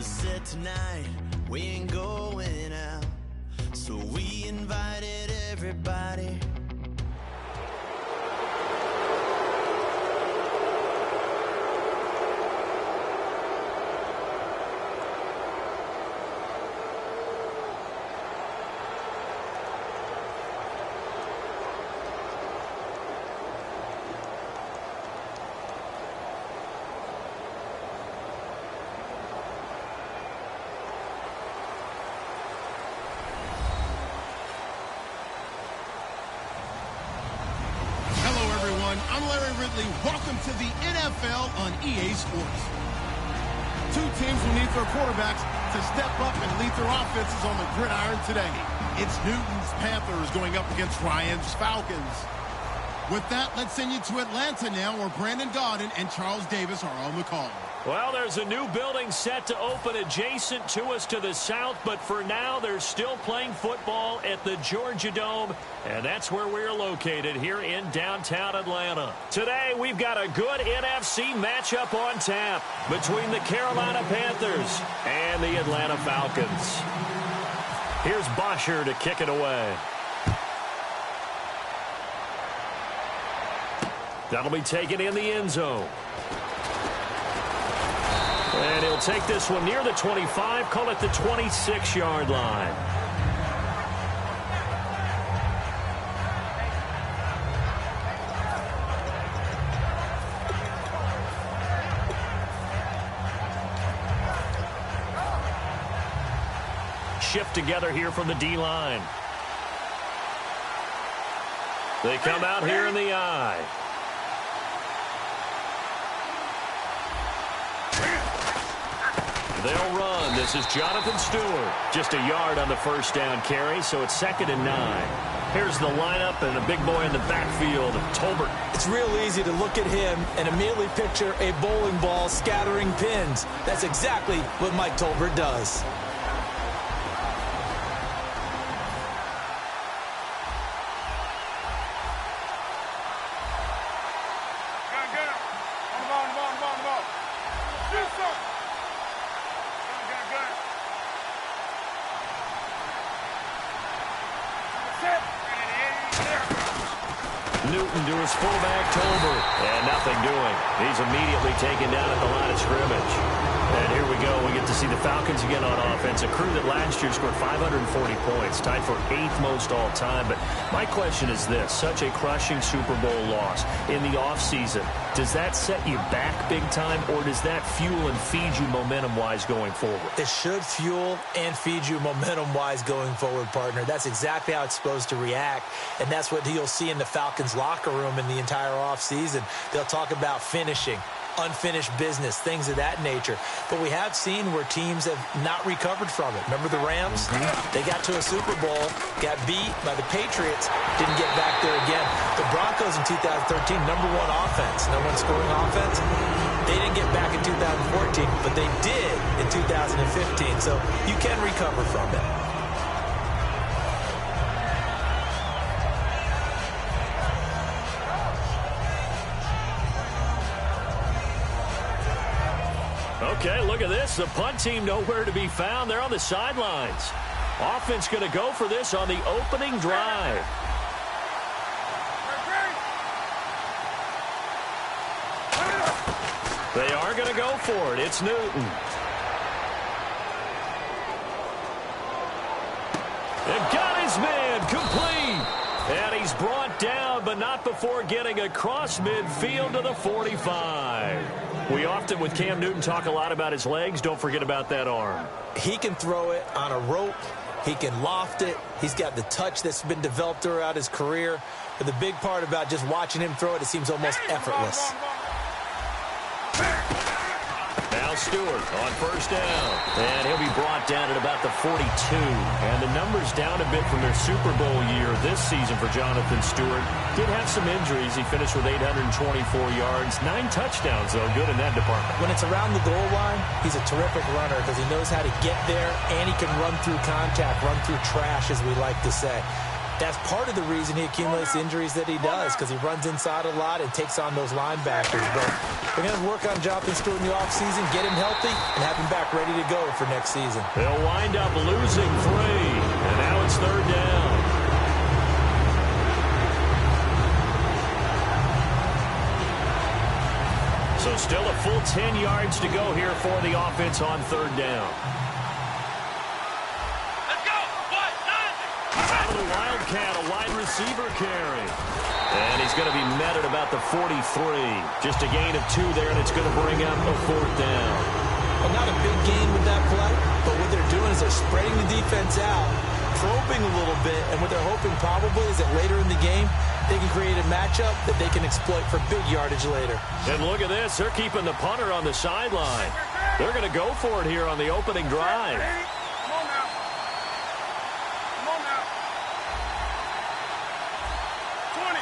said tonight we ain't going out, so we invited everybody. I'm Larry Ridley. Welcome to the NFL on EA Sports. Two teams will need their quarterbacks to step up and lead their offenses on the gridiron today. It's Newton's Panthers going up against Ryan's Falcons. With that, let's send you to Atlanta now, where Brandon Gaudin and Charles Davis are on the call. Well, there's a new building set to open adjacent to us to the south, but for now, they're still playing football at the Georgia Dome, and that's where we're located here in downtown Atlanta. Today, we've got a good NFC matchup on tap between the Carolina Panthers and the Atlanta Falcons. Here's Bosher to kick it away. That'll be taken in the end zone. And he'll take this one near the 25, call it the 26-yard line. Shift together here from the D-line. They come out here in the I. They'll run. This is Jonathan Stewart. Just a yard on the first down carry, so it's 2nd and 9. Here's the lineup and a big boy in the backfield, Tolbert. It's real easy to look at him and immediately picture a bowling ball scattering pins. That's exactly what Mike Tolbert does. Newton to his fullback, Tolbert. And nothing doing. He's immediately taken down at the line of scrimmage. And here we go. We get to see the Falcons again on offense. A crew that last year scored 540 points, tied for 8th most all time. But my question is this. Such a crushing Super Bowl loss in the offseason. Does that set you back big time, or does that fuel and feed you momentum-wise going forward? It should fuel and feed you momentum-wise going forward, partner. That's exactly how it's supposed to react, and that's what you'll see in the Falcons locker room in the entire offseason. They'll talk about finishing, unfinished business, things of that nature. But we have seen where teams have not recovered from it. Remember the Rams? They got to a Super Bowl, got beat by the Patriots, didn't get back there again. The Broncos in 2013, #1 offense, #1 scoring offense. They didn't get back in 2014, but they did in 2015. So you can recover from it. Okay, look at this. The punt team nowhere to be found. They're on the sidelines. Offense going to go for this on the opening drive. They are going to go for it. It's Newton. And got his man complete. And he's brought down, but not before getting across midfield to the 45. We often, with Cam Newton, talk a lot about his legs. Don't forget about that arm. He can throw it on a rope. He can loft it. He's got the touch that's been developed throughout his career. But the big part about just watching him throw it, it seems almost effortless. Now Stewart on first down. And he'll be brought down at about the 42. And the numbers down a bit from their Super Bowl year this season for Jonathan Stewart. Did have some injuries. He finished with 824 yards. 9 touchdowns, though. Good in that department. When it's around the goal line, he's a terrific runner because he knows how to get there, and he can run through contact, run through trash, as we like to say. That's part of the reason he accumulates the injuries that he does, because he runs inside a lot and takes on those linebackers. But we're going to work on Jonathan Stewart in the offseason, get him healthy, and have him back ready to go for next season. They'll wind up losing 3, and now it's 3rd down. So still a full 10 yards to go here for the offense on 3rd down. Let's go! Out of the Wildcat, a wide receiver carry. And he's going to be met at about the 43. Just a gain of 2 there, and it's going to bring up a 4th down. Well, not a big gain with that play, but what they're doing is they're spreading the defense out, probing a little bit, and what they're hoping probably is that later in the game, they can create a matchup that they can exploit for big yardage later. And look at this. They're keeping the punter on the sideline. They're going to go for it here on the opening drive. Come on now. Come on now. 20.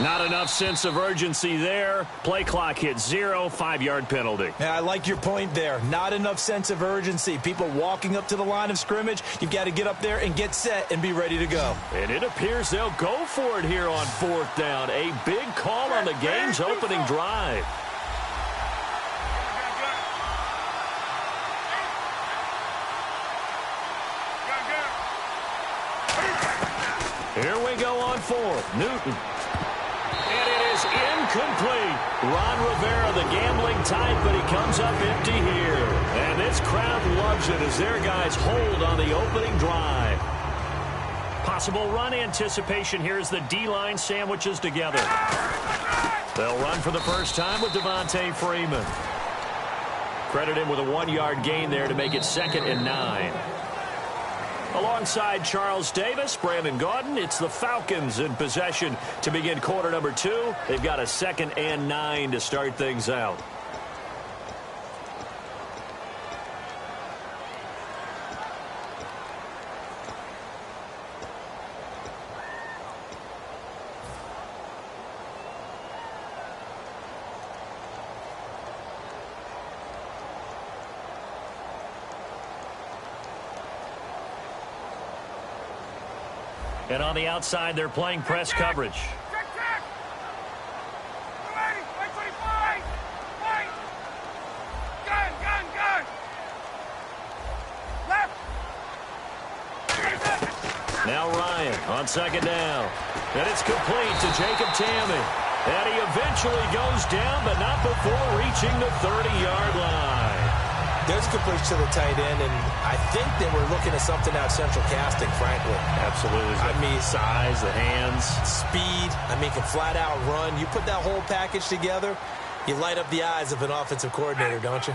Not enough sense of urgency there. Play clock hits 0, 5-yard penalty. Yeah, I like your point there. Not enough sense of urgency. People walking up to the line of scrimmage, you've got to get up there and get set and be ready to go. And it appears they'll go for it here on 4th down. A big call on the game's opening drive. Here we go on 4th. Newton. And it is incomplete. Ron Rivera, the gambling type, but he comes up empty here. And this crowd loves it as their guys hold on the opening drive. Possible run anticipation here as the D-line sandwiches together. They'll run for the first time with Devontae Freeman. Credit him with a 1-yard gain there to make it 2nd and 9. Alongside Charles Davis, Brandon Gaudin, it's the Falcons in possession to begin quarter number 2. They've got a 2nd and 9 to start things out. And on the outside, they're playing press coverage. Check, check. Ready. Wait, 25. Wait. Gun. Left. Now Ryan on 2nd down. And it's complete to Jacob Tamme. And he eventually goes down, but not before reaching the 30-yard line. There's completion to the tight end, and I think they were looking at something out central casting, frankly. Absolutely. I mean, size, the hands. Speed. I mean, can flat out run. You put that whole package together, you light up the eyes of an offensive coordinator, don't you?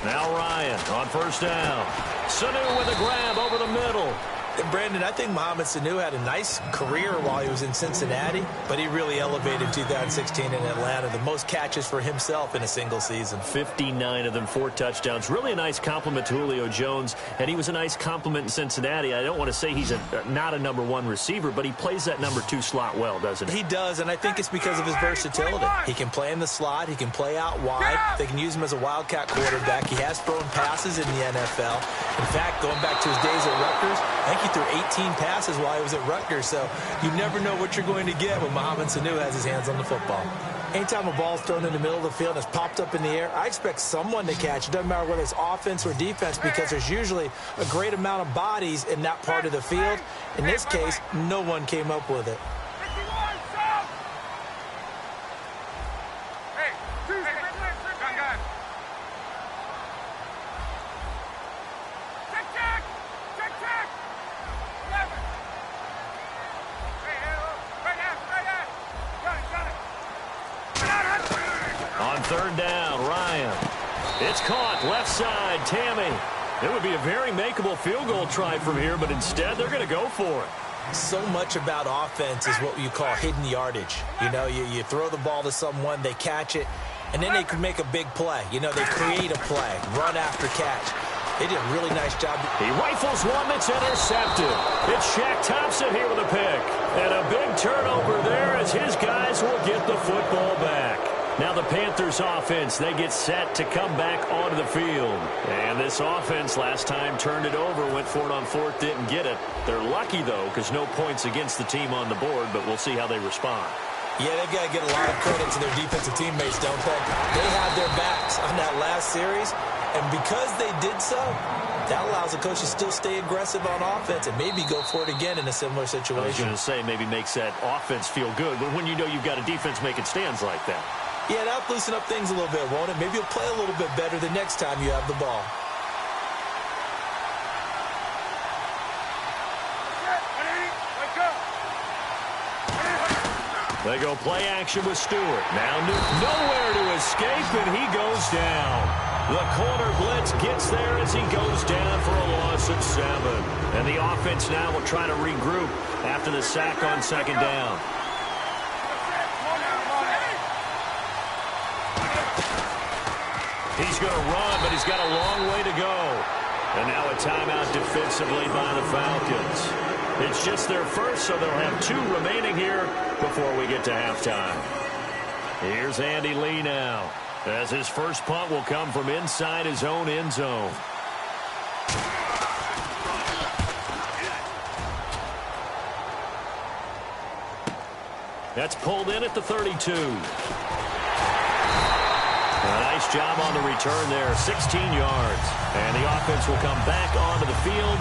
Now Ryan on 1st down. Sanu with a grab over the middle. And Brandon, I think Mohamed Sanu had a nice career while he was in Cincinnati, but he really elevated 2016 in Atlanta. The most catches for himself in a single season. 59 of them, 4 touchdowns. Really a nice compliment to Julio Jones, and he was a nice compliment in Cincinnati. I don't want to say he's not a number 1 receiver, but he plays that number 2 slot well, doesn't he? He does, and I think it's because of his versatility. He can play in the slot. He can play out wide. They can use him as a wildcat quarterback. He has thrown passes in the NFL. In fact, going back to his days at Rutgers, I think he threw 18 passes while he was at Rutgers, so you never know what you're going to get when Mohamed Sanu has his hands on the football. Anytime a ball's thrown in the middle of the field and it's popped up in the air, I expect someone to catch. It doesn't matter whether it's offense or defense because there's usually a great amount of bodies in that part of the field. In this case, no one came up with it. On 3rd down, Ryan. It's caught left side, Tamme. It would be a very makeable field goal try from here, but instead they're going to go for it. So much about offense is what you call hidden yardage. You know, you throw the ball to someone, they catch it, and then they can make a big play. You know, they create a play, run after catch. They did a really nice job. He rifles one that's intercepted. It's Shaq Thompson here with a pick. And a big turnover there as his guys will get the football back. Now the Panthers offense, they get set to come back onto the field. And this offense last time turned it over, went for it on fourth, didn't get it. They're lucky, though, because no points against the team on the board, but we'll see how they respond. Yeah, they've got to get a lot of credit to their defensive teammates, don't they? They had their backs on that last series, and because they did so, that allows the coach to still stay aggressive on offense and maybe go for it again in a similar situation. I was going to say maybe makes that offense feel good, but when you know you've got a defense making stands like that. Yeah, that'll loosen up things a little bit, won't it? Maybe you'll play a little bit better the next time you have the ball. They go play action with Stewart. Now nowhere to escape, and he goes down. The corner blitz gets there as he goes down for a loss of 7. And the offense now will try to regroup after the sack on second down. He's going to run, but he's got a long way to go. And now a timeout defensively by the Falcons. It's just their first, so they'll have 2 remaining here before we get to halftime. Here's Andy Lee now, as his first punt will come from inside his own end zone. That's pulled in at the 32. A nice job on the return there, 16 yards. And the offense will come back onto the field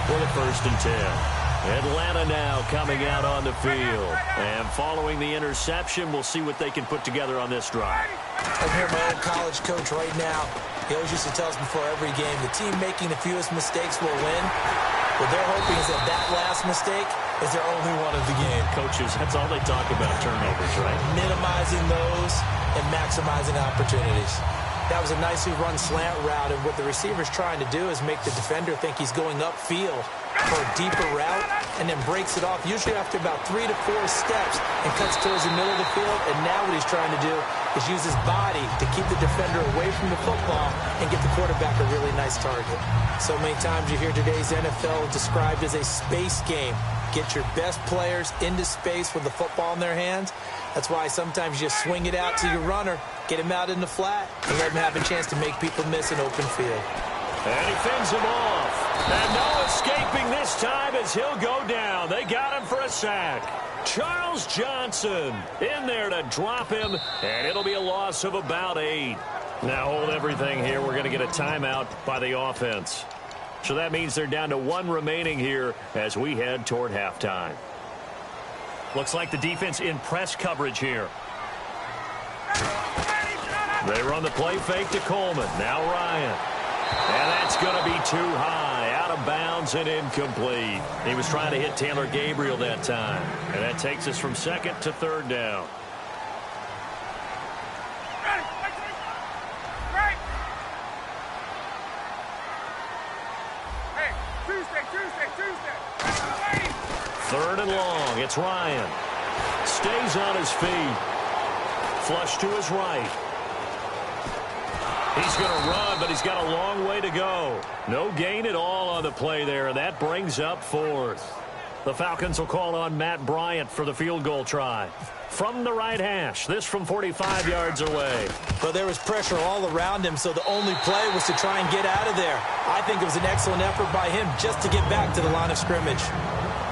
for the 1st and 10. Atlanta now coming out on the field. And following the interception, we'll see what they can put together on this drive. I hear my old college coach right now. He always used to tell us before every game, the team making the fewest mistakes will win. What they're hoping is that that last mistake is their only one of the game. Coaches, that's all they talk about, turnovers, right? Minimizing those and maximizing opportunities. That was a nicely run slant route, and what the receiver's trying to do is make the defender think he's going upfield for a deeper route and then breaks it off, usually after about 3 to 4 steps, and cuts towards the middle of the field. And now what he's trying to do is use his body to keep the defender away from the football and get the quarterback a really nice target. So many times you hear today's NFL described as a space game. Get your best players into space with the football in their hands. That's why sometimes you just swing it out to your runner, get him out in the flat, and let him have a chance to make people miss an open field. And he fends him off. And no escaping this time as he'll go down. They got him for a sack. Charles Johnson in there to drop him, and it'll be a loss of about 8. Now hold everything here. We're going to get a timeout by the offense. So that means they're down to 1 remaining here as we head toward halftime. Looks like the defense in press coverage here. They run the play fake to Coleman. Now Ryan. And that's going to be too high. Out of bounds and incomplete. He was trying to hit Taylor Gabriel that time. And that takes us from 2nd to 3rd down. Third and long. It's Ryan. Stays on his feet. Flush to his right. He's going to run, but he's got a long way to go. No gain at all on the play there, and that brings up 4th. The Falcons will call on Matt Bryant for the field goal try. From the right hash, this from 45 yards away. But there was pressure all around him, so the only play was to try and get out of there. I think it was an excellent effort by him just to get back to the line of scrimmage.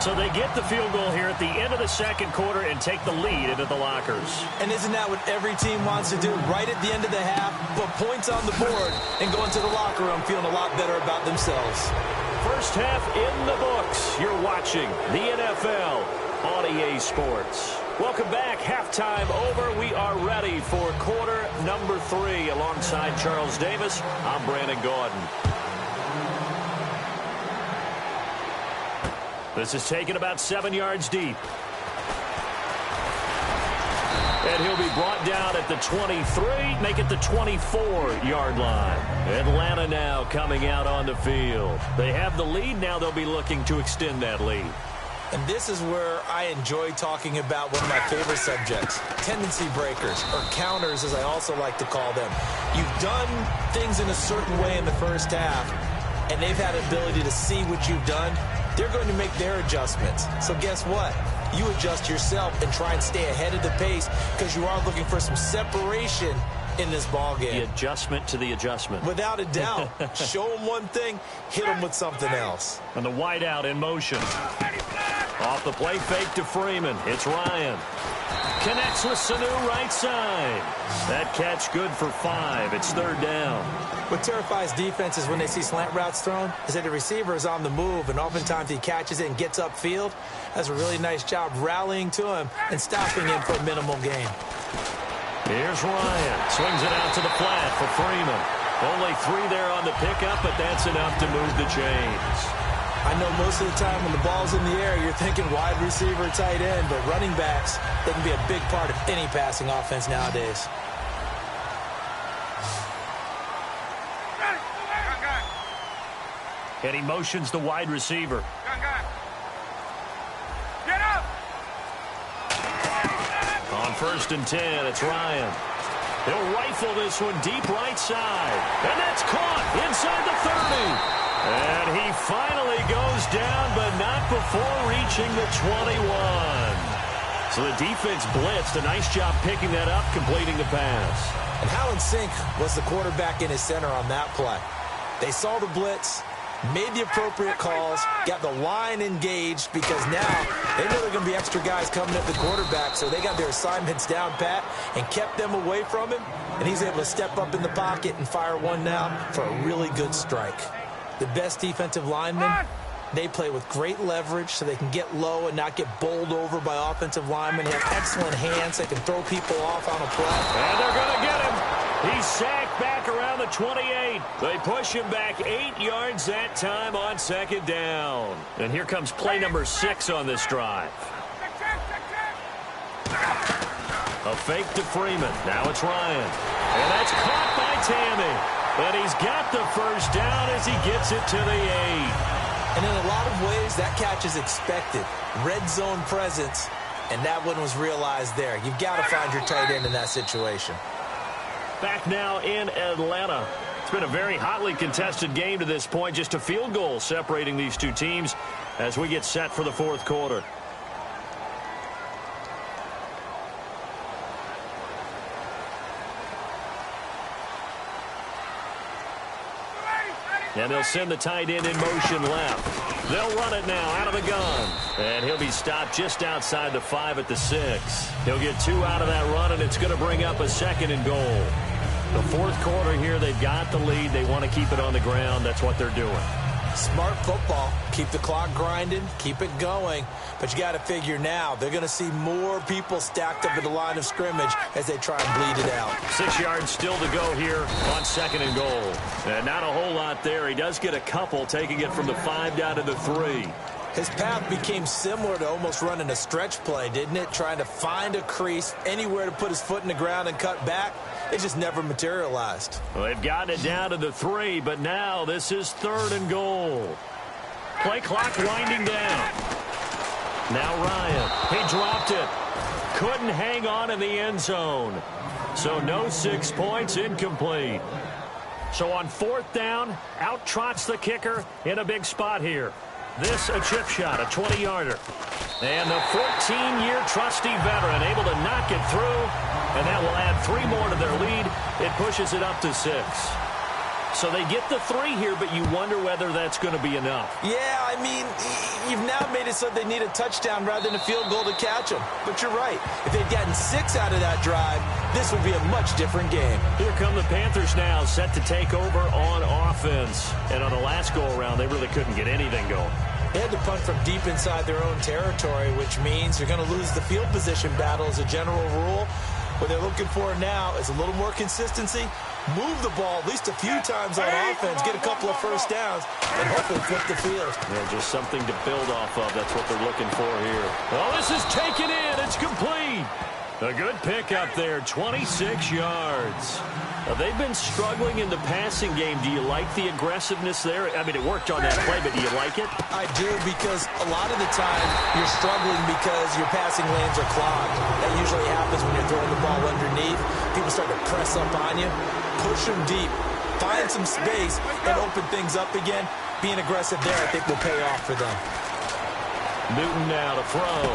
So they get the field goal here at the end of the 2nd quarter and take the lead into the lockers. And isn't that what every team wants to do? Right at the end of the half, put points on the board and go into the locker room feeling a lot better about themselves. First half in the books. You're watching the NFL on EA Sports. Welcome back. Halftime over. We are ready for quarter number 3 alongside Charles Davis. I'm Brandon Gordon. This is taken about 7 yards deep. And he'll be brought down at the 23, make it the 24-yard line. Atlanta now coming out on the field. They have the lead. Now they'll be looking to extend that lead. And this is where I enjoy talking about one of my favorite subjects, tendency breakers, or counters as I also like to call them. You've done things in a certain way in the first half, and they've had the ability to see what you've done. They're going to make their adjustments. So guess what? you adjust yourself and try and stay ahead of the pace because you are looking for some separation in this ball game. The adjustment to the adjustment. Without a doubt. Show them one thing, hit them with something else. And the wideout in motion. Off the play fake to Freeman. It's Ryan. Connects with Sanu right side. That catch good for 5. It's 3rd down. What terrifies defenses when they see slant routes thrown is that the receiver is on the move, and oftentimes he catches it and gets upfield. Does a really nice job rallying to him and stopping him for a minimal gain. Here's Ryan. Swings it out to the flat for Freeman. Only 3 there on the pickup, but that's enough to move the chains. I know most of the time when the ball's in the air, you're thinking wide receiver, tight end, but running backs, they can be a big part of any passing offense nowadays. And he motions the wide receiver. Get up! On 1st and 10, it's Ryan. He'll rifle this one deep right side. And that's caught inside the 30. And he finally goes down, but not before reaching the 21. So the defense blitzed. A nice job picking that up, completing the pass. And how in sync was the quarterback in his center on that play? They saw the blitz, made the appropriate calls, got the line engaged because now they know there are going to be extra guys coming at the quarterback, so they got their assignments down pat and kept them away from him, and he's able to step up in the pocket and fire one now for a really good strike. The best defensive linemen, they play with great leverage so they can get low and not get bowled over by offensive linemen. They have excellent hands. They can throw people off on a play. And they're going to get him. He's sacked back around the 28. They push him back 8 yards that time on 2nd down. And here comes play number 6 on this drive. A fake to Freeman. Now it's Ryan. And that's caught by Tammy. But he's got the 1st down as he gets it to the 8. And in a lot of ways, that catch is expected. Red zone presence, and that one was realized there. You've got to find your tight end in that situation. Back now in Atlanta. It's been a very hotly contested game to this point. Just a field goal separating these two teams as we get set for the 4th quarter. And they'll send the tight end in motion left. They'll run it now out of the gun. And he'll be stopped just outside the 5 at the 6. He'll get 2 out of that run, and it's going to bring up a 2nd and goal. The 4th quarter here, they've got the lead. They want to keep it on the ground. That's what they're doing. Smart football. Keep the clock grinding. Keep it going. But you got to figure now they're going to see more people stacked up at the line of scrimmage as they try and bleed it out. 6 yards still to go here on 2nd and goal. And not a whole lot there. He does get a couple, taking it from the 5 down to the 3. His path became similar to almost running a stretch play, didn't it? Trying to find a crease, anywhere to put his foot in the ground and cut back. It just never materialized. Well, they've gotten it down to the 3, but now this is 3rd and goal. Play clock winding down. Now Ryan. He dropped it. Couldn't hang on in the end zone. So no 6 points, incomplete. So on 4th down, out trots the kicker in a big spot here. This a chip shot, a 20-yarder. And the 14-year trusty veteran able to knock it through, and that will add 3 more to their lead. It pushes it up to 6. So they get the 3 here, but you wonder whether that's going to be enough. Yeah, I mean, you've now made it so they need a touchdown rather than a field goal to catch them. But you're right. If they'd gotten 6 out of that drive, this would be a much different game. Here come the Panthers now, set to take over on offense. And on the last go-around, they really couldn't get anything going. They had to punt from deep inside their own territory, which means you're going to lose the field position battle as a general rule. What they're looking for now is a little more consistency, move the ball at least a few times on offense, get a couple of 1st downs, and hopefully flip the field. Yeah, just something to build off of. That's what they're looking for here. Oh, this is taken in. It's complete. A good pick up there, 26 yards. They've been struggling in the passing game. Do you like the aggressiveness there? I mean, it worked on that play, but do you like it? I do, because a lot of the time you're struggling because your passing lanes are clogged. That usually happens when you're throwing the ball underneath. People start to press up on you, push them deep, find some space, and open things up again. Being aggressive there, I think, will pay off for them. Newton now to throw.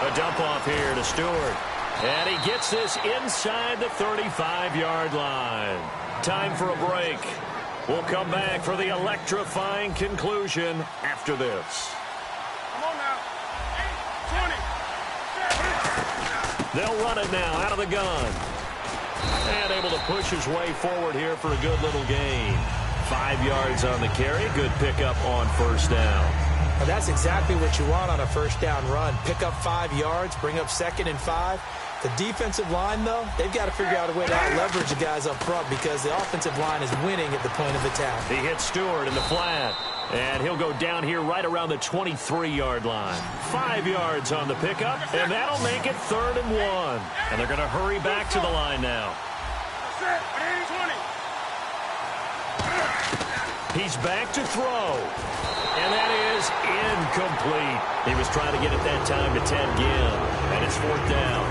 A dump off here to Stewart. And he gets this inside the 35-yard line. Time for a break. We'll come back for the electrifying conclusion after this. Come on now. 8, 20. They'll run it now out of the gun. And able to push his way forward here for a good little gain. 5 yards on the carry. Good pickup on first down. Well, that's exactly what you want on a first down run. Pick up 5 yards, bring up 2nd and 5. The defensive line, though, they've got to figure out a way to out-leverage the guys up front because the offensive line is winning at the point of attack. He hits Stewart in the flat, and he'll go down here right around the 23-yard line. 5 yards on the pickup, and that'll make it 3rd and 1. And they're going to hurry back to the line now. That's it. 20. He's back to throw, and that is incomplete. He was trying to get it that time to Ted Ginn, and it's 4th down.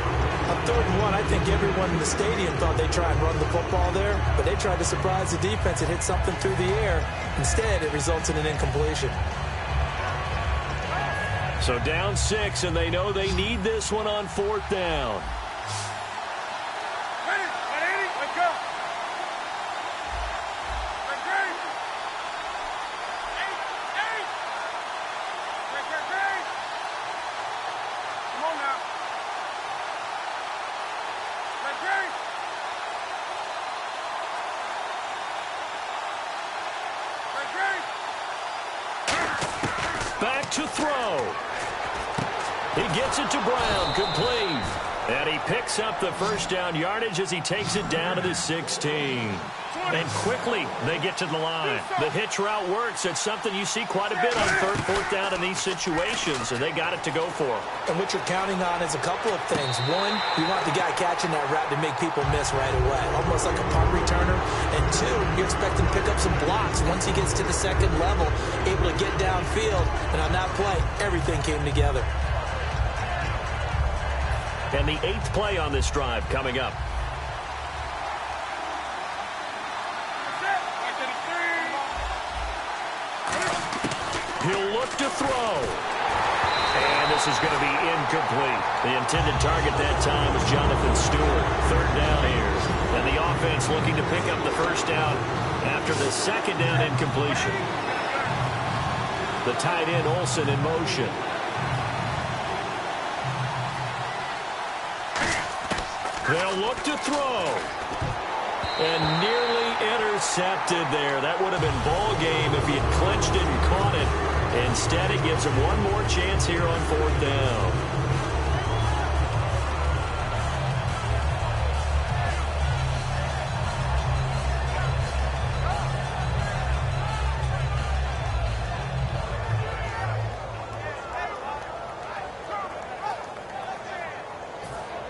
On 3rd and 1, I think everyone in the stadium thought they'd try and run the football there, but they tried to surprise the defense and hit something through the air. Instead, it results in an incompletion. So down 6, and they know they need this one on 4th down. Ready? Wake up. Ready. 8. Ready. Come on now. Ready. Back to throw. He gets it to Brown, complete. And he picks up the first down yardage as he takes it down to the 16. And quickly, they get to the line. The hitch route works. It's something you see quite a bit on 3rd, 4th down in these situations, and they got it to go for. And what you're counting on is a couple of things. One, you want the guy catching that route to make people miss right away, almost like a punt returner. And 2, you're expecting to pick up some blocks once he gets to the 2nd level, able to get downfield. And on that play, everything came together. And the 8th play on this drive coming up. He'll look to throw. And this is going to be incomplete. The intended target that time was Jonathan Stewart. 3rd down here. And the offense looking to pick up the first down after the 2nd down incompletion. The tight end Olsen in motion. They'll look to throw. And nearly intercepted there. That would have been ball game if he had clinched it and caught it. Instead, it gives him one more chance here on 4th down.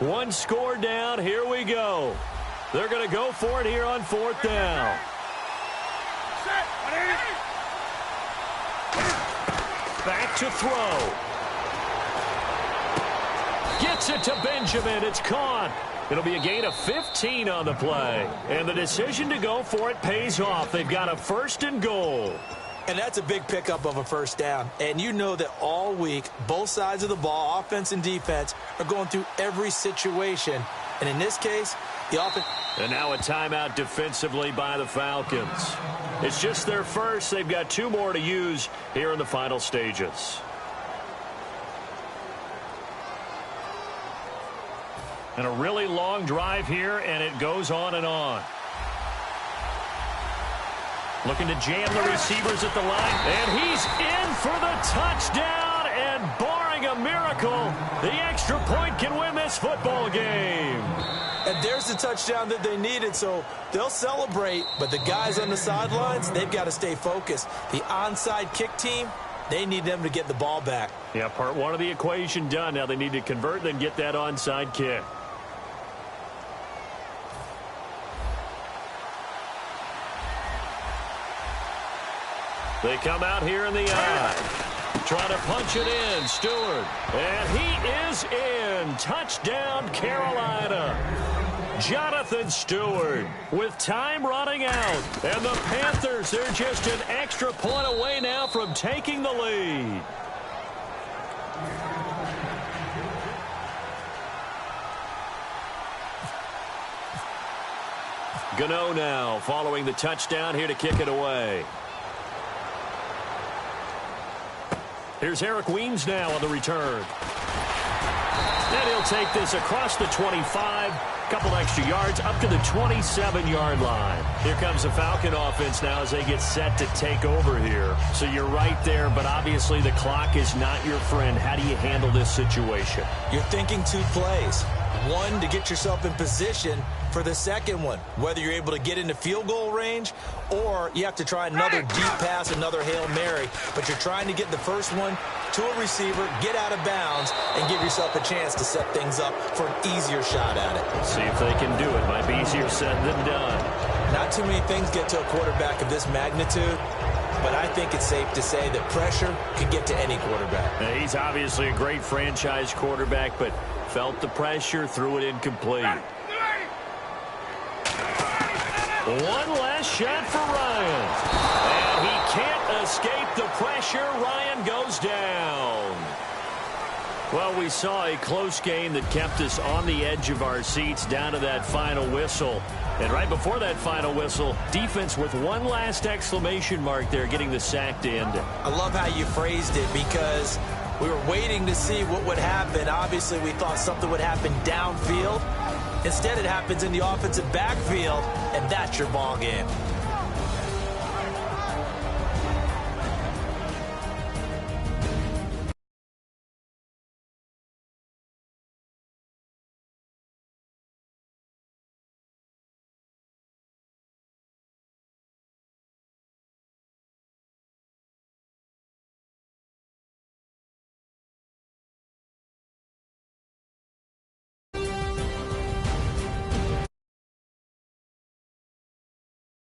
One score down. Here we go. They're going to go for it here on 4th down. Back to throw. Gets it to Benjamin. It's caught. It'll be a gain of 15 on the play. And the decision to go for it pays off. They've got a 1st and goal. And that's a big pickup of a first down. And you know that all week, both sides of the ball, offense and defense, are going through every situation. And in this case, the offense... And now a timeout defensively by the Falcons. It's just their first. They've got 2 more to use here in the final stages. And a really long drive here, and it goes on and on. Looking to jam the receivers at the line, and he's in for the touchdown, and barring a miracle, the extra point can win this football game. And there's the touchdown that they needed, so they'll celebrate, but the guys on the sidelines, they've got to stay focused. The onside kick team, they need them to get the ball back. Yeah, part 1 of the equation done. Now they need to convert and then get that onside kick. They come out here in the eye. Trying to punch it in, Stewart. And he is in. Touchdown, Carolina. Jonathan Stewart with time running out. And the Panthers, they're just an extra point away now from taking the lead. Gano now following the touchdown here to kick it away. Here's Eric Weems now on the return. And he'll take this across the 25, couple extra yards, up to the 27-yard line. Here comes the Falcon offense now as they get set to take over here. So you're right there, but obviously the clock is not your friend. How do you handle this situation? You're thinking 2 plays. One, to get yourself in position for the second one, whether you're able to get into field goal range or you have to try another deep pass, another Hail Mary, but you're trying to get the first one to a receiver, get out of bounds, and give yourself a chance to set things up for an easier shot at it. See if they can do it. Might be easier said than done. Not too many things get to a quarterback of this magnitude, but I think it's safe to say that pressure can get to any quarterback. Now, he's obviously a great franchise quarterback, but felt the pressure, threw it incomplete. One last shot for Ryan. And he can't escape the pressure. Ryan goes down. Well, we saw a close game that kept us on the edge of our seats down to that final whistle. And right before that final whistle, defense with one last exclamation mark there, getting the sack to end it. I love how you phrased it because we were waiting to see what would happen. Obviously, we thought something would happen downfield. Instead, it happens in the offensive backfield, and that's your ball game.